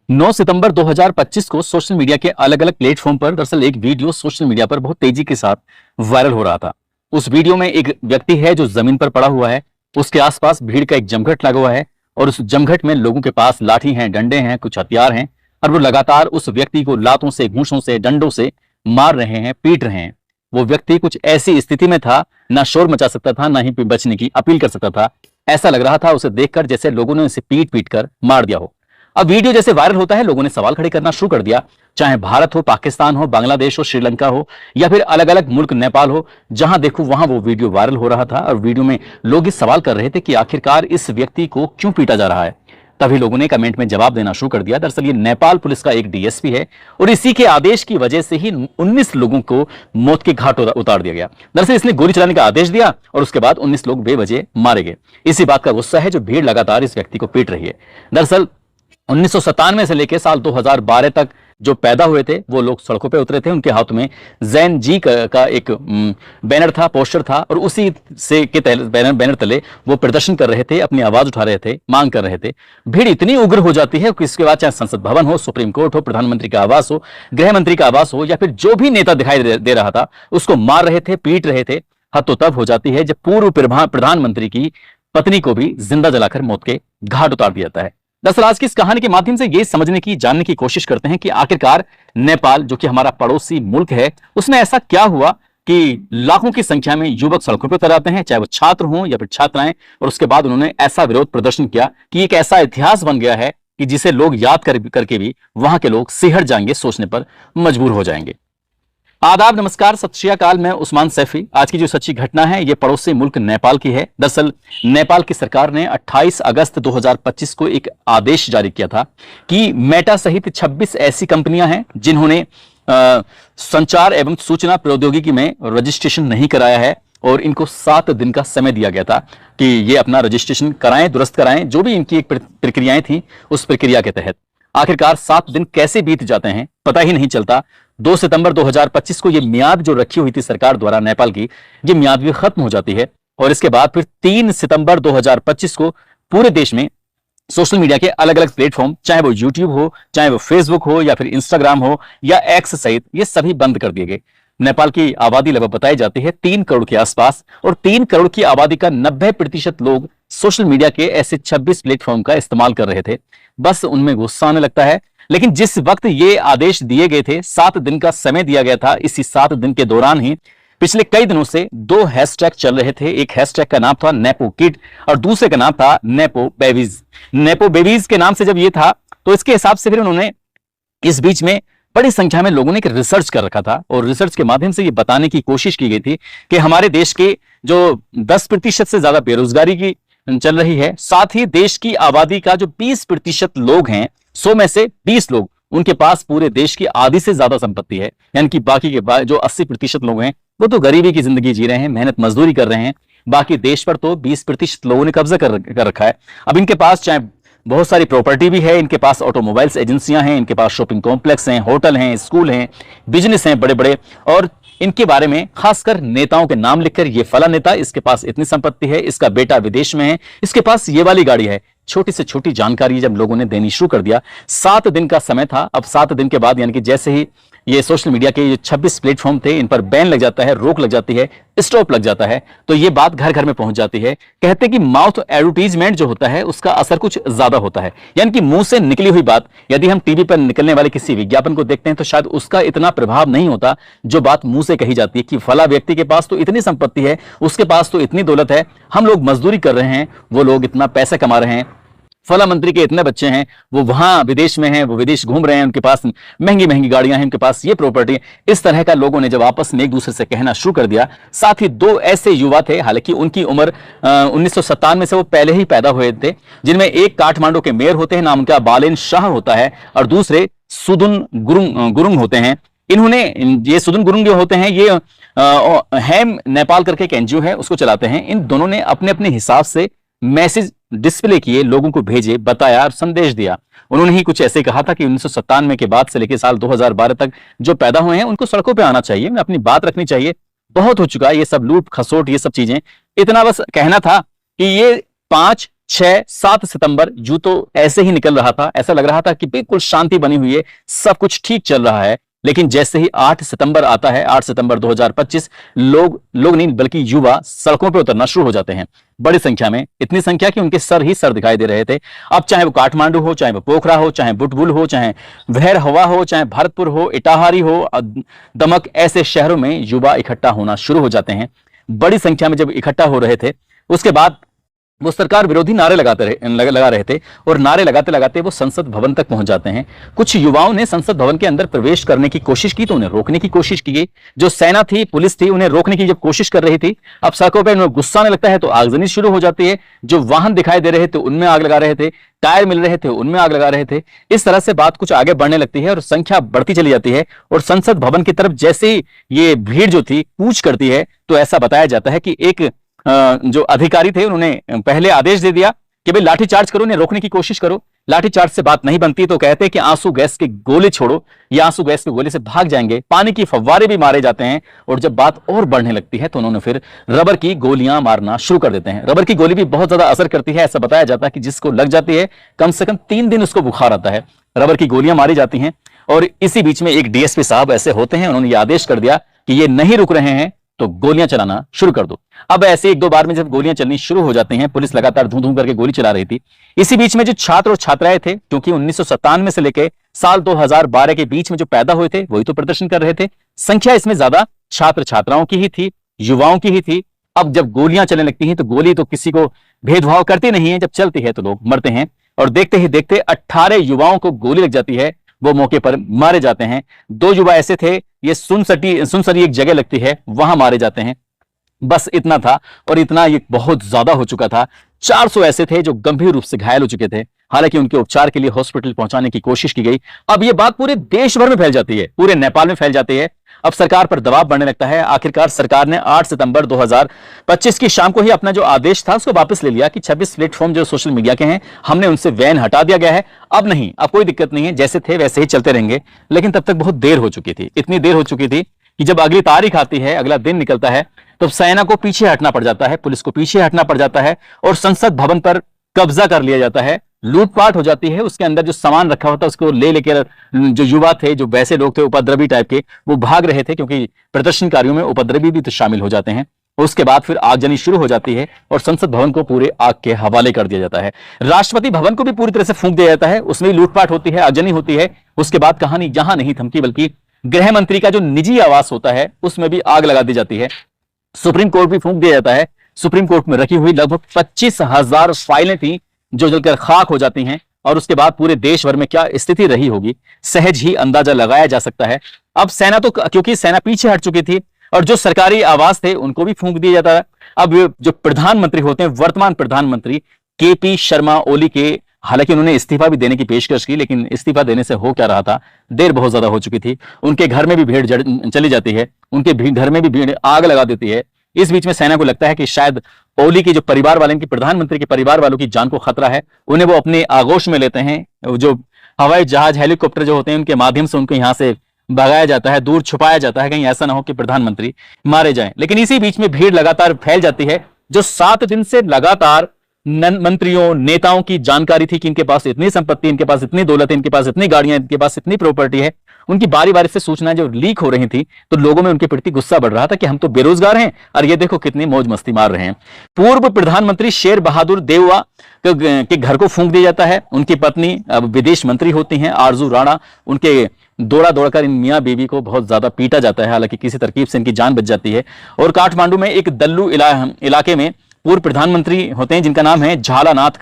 9 सितंबर 2025 को social media के अलग अलग प्लेटफॉर्म पर दरअसल एक वीडियो सोशल मीडिया पर बहुत तेजी के साथ वायरल हो रहा था। उस वीडियो में एक व्यक्ति है जो जमीन पर पड़ा हुआ है, उसके आसपास भीड़ का एक जमघट लगा हुआ है और उस जमघट में लोगों के पास लाठी हैं, डंडे हैं, कुछ हथियार हैं और वो लगातार उस व्यक्ति को लातों से, घूंसों से, डंडों से मार रहे हैं, पीट रहे हैं। वो व्यक्ति कुछ ऐसी स्थिति में था, ना शोर मचा सकता था, ना ही बचने की अपील कर सकता था। ऐसा लग रहा था उसे देखकर जैसे लोगों ने उसे पीट पीट कर मार दिया हो। अब वीडियो जैसे वायरल होता है, लोगों ने सवाल खड़े करना शुरू कर दिया। चाहे भारत हो, पाकिस्तान हो, बांग्लादेश हो, श्रीलंका हो या फिर अलग अलग मुल्क नेपाल हो, जहां देखो वहां वो वीडियो वायरल हो रहा था और वीडियो में लोग इस सवाल कर रहे थे कि आखिरकार इस व्यक्ति को क्यों पीटा जा रहा है। तभी लोगों ने कमेंट में जवाब देना शुरू कर दिया। दरअसल ये नेपाल पुलिस का एक डीएसपी है और इसी के आदेश की वजह से ही 19 लोगों को मौत के घाट उतार दिया गया। दरअसल इसने गोली चलाने का आदेश दिया और उसके बाद 19 लोग बेवजह मारे गए। इसी बात का गुस्सा है जो भीड़ लगातार इस व्यक्ति को पीट रही है। दरअसल 1997 से लेकर साल 2012 तक जो पैदा हुए थे वो लोग सड़कों पे उतरे थे। उनके हाथ में जैन जी का एक बैनर था, पोस्टर था और उसी से के बैनर तले वो प्रदर्शन कर रहे थे, अपनी आवाज उठा रहे थे, मांग कर रहे थे। भीड़ इतनी उग्र हो जाती है कि इसके बाद चाहे संसद भवन हो, सुप्रीम कोर्ट हो, प्रधानमंत्री का आवास हो, गृह मंत्री का आवास हो या फिर जो भी नेता दिखाई दे रहा था उसको मार रहे थे, पीट रहे थे। हद तो तब हो जाती है जब पूर्व प्रधानमंत्री की पत्नी को भी जिंदा जलाकर मौत के घाट उतार दिया जाता है। दरअसल आज की इस कहानी के माध्यम से ये समझने की, जानने की कोशिश करते हैं कि आखिरकार नेपाल जो कि हमारा पड़ोसी मुल्क है, उसमें ऐसा क्या हुआ कि लाखों की संख्या में युवक सड़कों पर उतर आते हैं, चाहे वो छात्र हों या फिर छात्राएं, और उसके बाद उन्होंने ऐसा विरोध प्रदर्शन किया कि एक ऐसा इतिहास बन गया है कि जिसे लोग याद करके भी वहां के लोग सिहर जाएंगे, सोचने पर मजबूर हो जाएंगे। आदाब, नमस्कार, सत श्री अकाल। मैं उस्मान सैफी। आज की जो सच्ची घटना है ये पड़ोसी मुल्क नेपाल की है। दरअसल नेपाल की सरकार ने 28 अगस्त 2025 को एक आदेश जारी किया था कि मेटा सहित 26 ऐसी कंपनियां हैं जिन्होंने संचार एवं सूचना प्रौद्योगिकी में रजिस्ट्रेशन नहीं कराया है और इनको 7 दिन का समय दिया गया था कि ये अपना रजिस्ट्रेशन कराएं, दुरुस्त कराएं। जो भी इनकी एक प्रक्रियाएं थी उस प्रक्रिया के तहत आखिरकार 7 दिन कैसे बीत जाते हैं पता ही नहीं चलता। 2 सितंबर 2025 को ये मियाद जो रखी हुई थी सरकार द्वारा नेपाल की, ये मियाद भी खत्म हो जाती है और इसके बाद फिर 3 सितंबर 2025 को पूरे देश में सोशल मीडिया के अलग अलग प्लेटफॉर्म, चाहे वो यूट्यूब हो, चाहे वो फेसबुक हो या फिर इंस्टाग्राम हो या एक्स सहित, ये सभी बंद कर दिए गए। नेपाल की आबादी लगभग बताई जाती है 3 करोड़ के आसपास और 3 करोड़ की आबादी का 90% लोग सोशल मीडिया के ऐसे 26 प्लेटफॉर्म का इस्तेमाल कर रहे थे। बस उनमें गुस्सा आने लगता है। लेकिन जिस वक्त ये आदेश दिए गए थे, 7 दिन का समय दिया गया था, इसी 7 दिन के दौरान ही पिछले कई दिनों से 2 हैशटैग चल रहे थे। एक हैशटैग का नाम था नेपो किड और दूसरे का नाम था नेपो बेबीज। नेपो बेबीज के नाम से जब ये था तो इसके हिसाब से फिर उन्होंने इस बीच में बड़ी संख्या में लोगों ने एक रिसर्च कर रखा था और रिसर्च के माध्यम से ये बताने की कोशिश की गई थी कि हमारे देश के जो 10% से ज्यादा बेरोजगारी की चल रही है, साथ ही देश की आबादी का जो 20% लोग हैं, 100 में से 20 लोग, उनके पास पूरे देश की आधी से ज्यादा संपत्ति है। यानी कि बाकी के जो 80% लोग हैं वो तो गरीबी की जिंदगी जी रहे हैं, मेहनत मजदूरी कर रहे हैं। बाकी देश पर तो 20% लोगों ने कब्जा कर रखा है। अब इनके पास चाहे बहुत सारी प्रॉपर्टी भी है, इनके पास ऑटोमोबाइल्स एजेंसियां हैं, इनके पास शॉपिंग कॉम्प्लेक्स हैं, होटल हैं, स्कूल हैं, बिजनेस हैं बड़े बड़े, और इनके बारे में खासकर नेताओं के नाम लिखकर ये फला नेता, इसके पास इतनी संपत्ति है, इसका बेटा विदेश में है, इसके पास ये वाली गाड़ी है। छोटी से छोटी जानकारी जब लोगों ने देनी शुरू कर दिया, 7 दिन का समय था। अब 7 दिन के बाद यानी कि जैसे ही ये सोशल मीडिया के ये 26 प्लेटफॉर्म थे, इन पर बैन लग जाता है, रोक लग जाती है, स्टॉप लग जाता है, तो ये बात घर घर में पहुंच जाती है। कहते कि माउथ एडवर्टीजमेंट जो होता है उसका असर कुछ ज्यादा होता है। यानी कि मुंह से निकली हुई बात यदि हम टीवी पर निकलने वाले किसी विज्ञापन को देखते हैं तो शायद उसका इतना प्रभाव नहीं होता जो बात मुंह से कही जाती है कि फला व्यक्ति के पास तो इतनी संपत्ति है, उसके पास तो इतनी दौलत है, हम लोग मजदूरी कर रहे हैं, वो लोग इतना पैसा कमा रहे हैं, फला मंत्री के इतने बच्चे हैं, वो वहां विदेश में हैं, वो विदेश घूम रहे हैं, उनके पास महंगी महंगी गाड़ियां हैं, उनके पास ये प्रॉपर्टी है। इस तरह का लोगों ने जब आपस में एक दूसरे से कहना शुरू कर दिया। साथ ही 2 ऐसे युवा थे, हालांकि उनकी उम्र 1997 से वो पहले ही पैदा हुए थे, जिनमें एक काठमांडू के मेयर होते हैं, नाम उनका बालेन शाह होता है, और दूसरे सुदुन गुरुंग होते हैं। इन्होंने ये सुदुन गुरुंग जो होते हैं ये हैम नेपाल करके एक एनजीओ है, उसको चलाते हैं। इन दोनों ने अपने अपने हिसाब से मैसेज डिस्प्ले किए, लोगों को भेजे, बताया और संदेश दिया। उन्होंने ही कुछ ऐसे कहा था कि 1997 के बाद से लेकर साल 2012 तक जो पैदा हुए हैं उनको सड़कों पे आना चाहिए, अपनी बात रखनी चाहिए। बहुत हो चुका है ये सब लूट खसोट, ये सब चीजें। इतना बस कहना था कि ये 5 6-7 सितंबर यूं तो ऐसे ही निकल रहा था, ऐसा लग रहा था कि बिल्कुल शांति बनी हुई है, सब कुछ ठीक चल रहा है। लेकिन जैसे ही 8 सितंबर आता है, 8 सितंबर 2025, लोग नहीं बल्कि युवा सड़कों पर उतरना शुरू हो जाते हैं बड़ी संख्या में, इतनी संख्या कि उनके सर ही सर दिखाई दे रहे थे। अब चाहे वो काठमांडू हो, चाहे वो पोखरा हो, चाहे बुटबुल हो, चाहे वहर हवा हो, चाहे भरतपुर हो, इटाहारी हो, दमक, ऐसे शहरों में युवा इकट्ठा होना शुरू हो जाते हैं। बड़ी संख्या में जब इकट्ठा हो रहे थे, उसके बाद वो सरकार विरोधी नारे लगा रहे थे, और नारे लगाते लगाते वो संसद भवन तक पहुंच जाते हैं। कुछ युवाओं ने संसद भवन के अंदर प्रवेश करने की कोशिश की तो उन्हें रोकने की कोशिश की गई। जो सेना थी, पुलिस थी, उन्हें रोकने की जब कोशिश कर रही थी, अब सड़कों पर उन्हें गुस्सा आने लगता है तो आगजनी शुरू हो जाती है। जो वाहन दिखाई दे रहे थे उनमें आग लगा रहे थे, टायर मिल रहे थे उनमें आग लगा रहे थे। इस तरह से बात कुछ आगे बढ़ने लगती है और संख्या बढ़ती चली जाती है, और संसद भवन की तरफ जैसे ही ये भीड़ जो थी कूच करती है, तो ऐसा बताया जाता है कि एक जो अधिकारी थे उन्होंने पहले आदेश दे दिया कि भाई लाठीचार्ज करो, उन्हें रोकने की कोशिश करो। लाठीचार्ज से बात नहीं बनती तो कहते हैं कि आंसू गैस के गोले छोड़ो, या आंसू गैस के गोले से भाग जाएंगे। पानी की फव्वारे भी मारे जाते हैं, और जब बात और बढ़ने लगती है तो उन्होंने फिर रबर की गोलियां मारना शुरू कर देते हैं। रबर की गोली भी बहुत ज्यादा असर करती है, ऐसा बताया जाता है कि जिसको लग जाती है कम से कम 3 दिन उसको बुखार आता है। रबर की गोलियां मारी जाती हैं, और इसी बीच में एक डीएसपी साहब ऐसे होते हैं, उन्होंने ये आदेश कर दिया कि ये नहीं रुक रहे हैं तो गोलियां चलाना शुरू कर दो। अब ऐसे 1-2 बार में जब गोलियां चलनी शुरू हो जाती हैं, पुलिस लगातार धूम धूम करके गोली चला रही थी। इसी बीच में जो छात्र और छात्राएं थे, क्योंकि 1997 से लेकर साल 2012 के बीच में जो पैदा हुए थे वही तो प्रदर्शन कर रहे थे, संख्या इसमें ज्यादा छात्र छात्राओं की ही थी, युवाओं की ही थी। अब जब गोलियां चलने लगती हैं तो गोली तो किसी को भेदभाव करती नहीं है, जब चलती है तो लोग मरते हैं, और देखते ही देखते 18 युवाओं को गोली लग जाती है, वो मौके पर मारे जाते हैं। 2 युवा ऐसे थे, ये सुनसरी एक जगह लगती है, वहां मारे जाते हैं। बस इतना था, और इतना ये बहुत ज्यादा हो चुका था। 400 ऐसे थे जो गंभीर रूप से घायल हो चुके थे, हालांकि उनके उपचार के लिए हॉस्पिटल पहुंचाने की कोशिश की गई। अब ये बात पूरे देश भर में फैल जाती है, पूरे नेपाल में फैल जाती है। अब सरकार पर दबाव बढ़ने लगता है। आखिरकार सरकार ने 8 सितंबर 2025 की शाम को ही अपना जो आदेश था उसको वापस ले लिया कि 26 प्लेटफॉर्म जो सोशल मीडिया के हैं, हमने उनसे बैन हटा दिया गया है। अब नहीं, अब कोई दिक्कत नहीं है, जैसे थे वैसे ही चलते रहेंगे। लेकिन तब तक बहुत देर हो चुकी थी, इतनी देर हो चुकी थी कि जब अगली तारीख आती है, अगला दिन निकलता है, तो सेना को पीछे हटना पड़ जाता है, पुलिस को पीछे हटना पड़ जाता है, और संसद भवन पर कब्जा कर लिया जाता है। लूटपाट हो जाती है, उसके अंदर जो सामान रखा होता है उसको ले लेकर जो युवा थे, जो वैसे लोग थे उपद्रवी टाइप के, वो भाग रहे थे, क्योंकि प्रदर्शनकारियों में उपद्रवी भी तो शामिल हो जाते हैं। उसके बाद फिर आगजनी शुरू हो जाती है, और संसद भवन को पूरे आग के हवाले कर दिया जाता है। राष्ट्रपति भवन को भी पूरी तरह से फूंक दिया जाता है, उसमें भी लूटपाट होती है, आगजनी होती है। उसके बाद कहानी जहां नहीं थमकी, बल्कि गृह मंत्री का जो निजी आवास होता है उसमें भी आग लगा दी जाती है। सुप्रीम कोर्ट भी फूंक दिया जाता है। सुप्रीम कोर्ट में रखी हुई लगभग 25,000 फाइलें थी जो जलकर खाक हो जाती हैं, और उसके बाद पूरे देश भर में क्या स्थिति रही होगी सहज ही अंदाजा लगाया जा सकता है। अब सेना तो, क्योंकि सेना पीछे हट चुकी थी, और जो सरकारी आवास थे उनको भी फूंक दिया जाता है। अब जो प्रधानमंत्री होते हैं, वर्तमान प्रधानमंत्री केपी शर्मा ओली के, हालांकि उन्होंने इस्तीफा भी देने की पेशकश की, लेकिन इस्तीफा देने से हो क्या रहा था, देर बहुत ज्यादा हो चुकी थी। उनके घर में भी भीड़ चली जाती है, उनके घर में भी भीड़ आग लगा देती है। इस बीच में सेना को लगता है कि शायद ओली के जो परिवार वाले, इनके प्रधानमंत्री के परिवार वालों की जान को खतरा है, उन्हें वो अपने आगोश में लेते हैं। जो हवाई जहाज, हेलीकॉप्टर जो होते हैं, उनके माध्यम से उनको यहां से भगाया जाता है, दूर छुपाया जाता है, कहीं ऐसा ना हो कि प्रधानमंत्री मारे जाएं। लेकिन इसी बीच में भीड़ लगातार फैल जाती है। जो 7 दिन से लगातार मंत्रियों, नेताओं की जानकारी थी कि इनके पास इतनी संपत्ति, इनके पास इतनी दौलत है, इनके पास इतनी गाड़ियां, इनके पास इतनी प्रॉपर्टी है, उनकी बारी बारी से सूचनाएं जो लीक हो रही थी, तो लोगों में उनके प्रति गुस्सा बढ़ रहा था कि हम तो बेरोजगार हैं और ये देखो कितनी मौज मस्ती मार रहे हैं। पूर्व प्रधानमंत्री शेर बहादुर देउवा के घर को फूंक दिया जाता है। उनकी पत्नी अब विदेश मंत्री होती हैं, आरजू राणा, उनके दौड़ा दौड़कर इन मियां बीवी को बहुत ज्यादा पीटा जाता है, हालांकि किसी तरकीब से इनकी जान बच जाती है। और काठमांडू में एक दल्लू इलाके में पूर्व प्रधानमंत्री होते हैं जिनका नाम है झालानाथ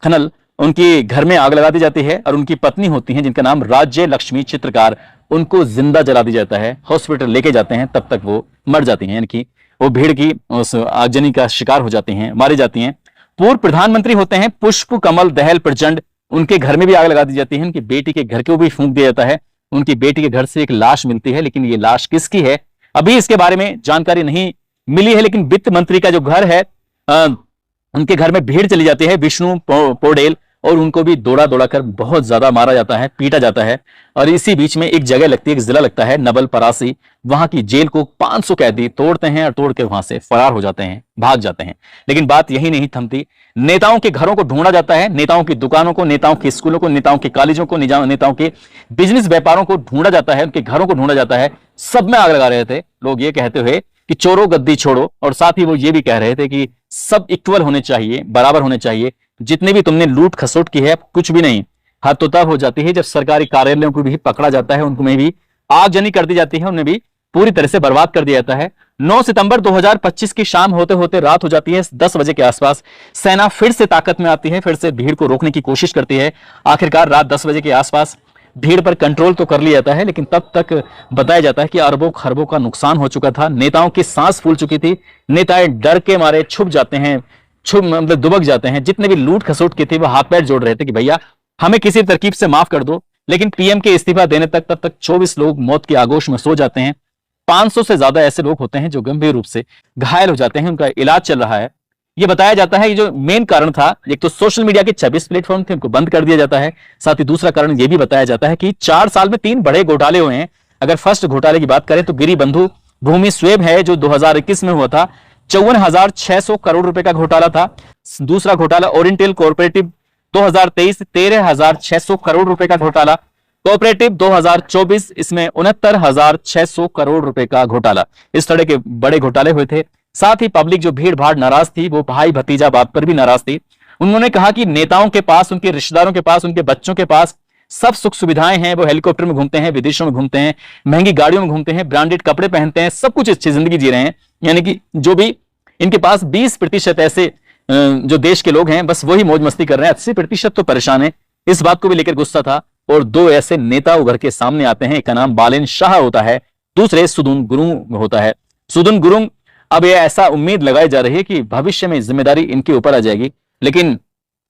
खनल, उनके घर में आग लगा दी जाती है, और उनकी पत्नी होती हैं जिनका नाम राज्य लक्ष्मी चित्रकार, उनको जिंदा जला दिया जाता है। हॉस्पिटल लेके जाते हैं, तब तक वो मर जाती हैं, यानी कि वो भीड़ की उस आगजनी का शिकार हो जाती हैं, मारी जाती हैं। पूर्व प्रधानमंत्री होते हैं पुष्प कमल दहल प्रचंड, उनके घर में भी आग लगा दी जाती है। उनकी बेटी के घर को भी फूंक दिया जाता है। उनकी बेटी के घर से एक लाश मिलती है, लेकिन ये लाश किसकी है अभी इसके बारे में जानकारी नहीं मिली है। लेकिन वित्त मंत्री का जो घर है, उनके घर में भीड़ चली जाती है। विष्णु पौडेल और उनको भी दौड़ा दौड़ा कर बहुत ज्यादा मारा जाता है, पीटा जाता है। और इसी बीच में एक जगह लगती है, एक जिला लगता है नवल परासी, वहां की जेल को 500 कैदी तोड़ते हैं और तोड़ के वहां से फरार हो जाते हैं, भाग जाते हैं। लेकिन बात यही नहीं थमती, नेताओं के घरों को ढूंढा जाता है, नेताओं की दुकानों को, नेताओं के स्कूलों को, नेताओं के कॉलेजों को, नेताओं के बिजनेस व्यापारों को ढूंढा जाता है, उनके घरों को ढूंढा जाता है। सब में आग लगा रहे थे लोग, ये कहते हुए कि चोरों गद्दी छोड़ो, और साथ ही वो ये भी कह रहे थे कि सब इक्वल होने चाहिए, बराबर होने चाहिए। जितने भी तुमने लूट खसोट की है, कुछ भी नहीं। हद तो तब हो जाती है जब सरकारी कार्यालयों को भी पकड़ा जाता है, उनको में भी आगजनी कर दी जाती है, उन्हें भी पूरी तरह से बर्बाद कर दिया जाता है। 9 सितंबर 2025 की शाम होते होते रात हो जाती है। 10 बजे के आसपास सेना फिर से ताकत में आती है, फिर से भीड़ को रोकने की कोशिश करती है। आखिरकार रात 10 बजे के आसपास भीड़ पर कंट्रोल तो कर लिया जाता है, लेकिन तब तक बताया जाता है कि अरबों खरबों का नुकसान हो चुका था। नेताओं की सांस फूल चुकी थी, नेता डर के मारे छुप जाते हैं, मतलब दुबक जाते हैं। जितने भी लूट खसोट के थे वो हाथ पैर जोड़ रहे थे कि भैया हमें किसी तरकीब से माफ कर दो। लेकिन पीएम के इस्तीफा देने तक तब तक 24 लोग मौत की आगोश में सो जाते हैं। 500 से ज्यादा ऐसे लोग होते हैं जो गंभीर रूप से घायल हो जाते हैं, उनका इलाज चल रहा है। यह बताया जाता है कि जो मेन कारण था, एक तो सोशल मीडिया के 26 प्लेटफॉर्म थे, उनको बंद कर दिया जाता है। साथ ही दूसरा कारण यह भी बताया जाता है कि 4 साल में 3 बड़े घोटाले हुए हैं। अगर फर्स्ट घोटाले की बात करें तो गिरी बंधु भूमि स्वेब है जो 2021 में हुआ था, 54,600 करोड़ रुपए का घोटाला था। दूसरा घोटाला ओरिएंटल कोऑपरेटिव 2023, 13,600 करोड़ रुपए का घोटाला। कोऑपरेटिव 2024, इसमें 69,600 करोड़ रुपए का घोटाला। इस तरह के बड़े घोटाले हुए थे। साथ ही पब्लिक जो भीड़ भाड़ नाराज थी, वो भाई भतीजा बात पर भी नाराज थी। उन्होंने कहा कि नेताओं के पास, उनके रिश्तेदारों के पास, उनके बच्चों के पास सब सुख सुविधाएं हैं। वो हेलीकॉप्टर में घूमते हैं, विदेशों में घूमते हैं, महंगी गाड़ियों में घूमते हैं, ब्रांडेड कपड़े पहनते हैं, सब कुछ अच्छी जिंदगी जी रहे हैं। यानी कि जो भी इनके पास 20% ऐसे जो देश के लोग हैं, बस वही मौज मस्ती कर रहे हैं, 80% तो परेशान है। इस बात को भी लेकर गुस्सा था। और 2 ऐसे नेता उभर के सामने आते हैं, एक का नाम बालेन शाह होता है, दूसरे सुदुन गुरुंग होता है। सुदुन गुरुंग, अब यह ऐसा उम्मीद लगाई जा रही है कि भविष्य में जिम्मेदारी इनके ऊपर आ जाएगी। लेकिन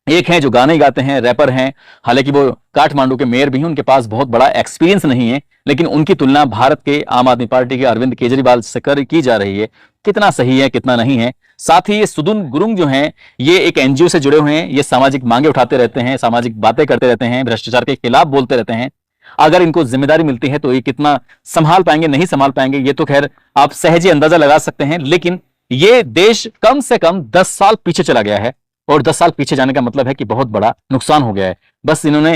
एक हैं जो गाने गाते हैं, रैपर हैं, हालांकि वो काठमांडू के मेयर भी हैं, उनके पास बहुत बड़ा एक्सपीरियंस नहीं है, लेकिन उनकी तुलना भारत के आम आदमी पार्टी के अरविंद केजरीवाल से की जा रही है। कितना सही है, कितना नहीं है। साथ ही ये सुदुन गुरुंग जो हैं, ये एक एनजीओ से जुड़े हुए हैं, ये सामाजिक मांगे उठाते रहते हैं, सामाजिक बातें करते रहते हैं, भ्रष्टाचार के खिलाफ बोलते रहते हैं। अगर इनको जिम्मेदारी मिलती है तो ये कितना संभाल पाएंगे, नहीं संभाल पाएंगे, ये तो खैर आप सहज ही अंदाजा लगा सकते हैं। लेकिन ये देश कम से कम 10 साल पीछे चला गया है, और 10 साल पीछे जाने का मतलब है कि बहुत बड़ा नुकसान हो गया है। बस इन्होंने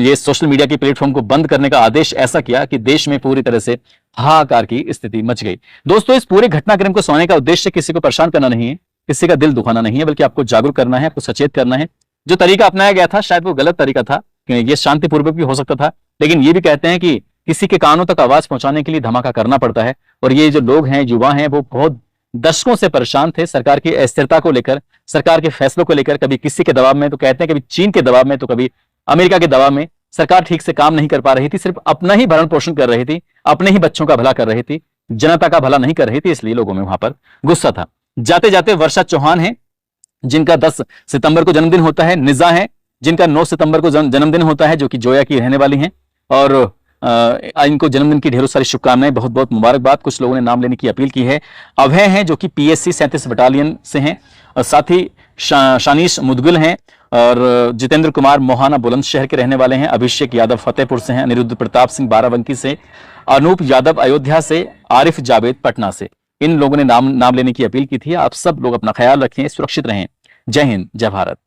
ये सोशल मीडिया के प्लेटफॉर्म को बंद करने का आदेश ऐसा किया कि देश में पूरी तरह से हाहाकार की स्थिति मच गई। दोस्तों, इस पूरे घटनाक्रम को सुनाने का उद्देश्य किसी को परेशान करना नहीं है, किसी का दिल दुखाना नहीं है, बल्कि आपको जागरूक करना है, आपको सचेत करना है। जो तरीका अपनाया गया था शायद वो गलत तरीका था, ये शांतिपूर्वक भी हो सकता था, लेकिन ये भी कहते हैं कि किसी के कानों तक आवाज पहुंचाने के लिए धमाका करना पड़ता है। और ये जो लोग हैं, युवा हैं, वो बहुत दशकों से परेशान थे सरकार की अस्थिरता को लेकर, सरकार के फैसलों को लेकर। कभी किसी के दबाव में तो कहते हैं, कभी चीन के दबाव में, तो कभी अमेरिका के दबाव में। सरकार ठीक से काम नहीं कर पा रही थी, सिर्फ अपना ही भरण पोषण कर रही थी, अपने ही बच्चों का भला कर रही थी, जनता का भला नहीं कर रही थी। इसलिए लोगों में वहां पर गुस्सा था। जाते जाते वर्षा चौहान है, जिनका 10 सितंबर को जन्मदिन होता है। निजा है, जिनका 9 सितंबर को जन्मदिन होता है, जो कि जोया की रहने वाली हैं। और इनको जन्मदिन की ढेरों सारी शुभकामनाएं, बहुत बहुत मुबारकबाद। कुछ लोगों ने नाम लेने की अपील की है। अभय हैं, जो कि पीएससी 37 बटालियन से हैं। और साथ ही शानीश मुदगिल हैं, और जितेंद्र कुमार मोहाना बुलंदशहर के रहने वाले हैं। अभिषेक यादव फतेहपुर से हैं। अनिरुद्ध प्रताप सिंह बाराबंकी से। अनूप यादव अयोध्या से। आरिफ जावेद पटना से। इन लोगों ने नाम लेने की अपील की थी। आप सब लोग अपना ख्याल रखें, सुरक्षित रहें। जय हिंद, जय भारत।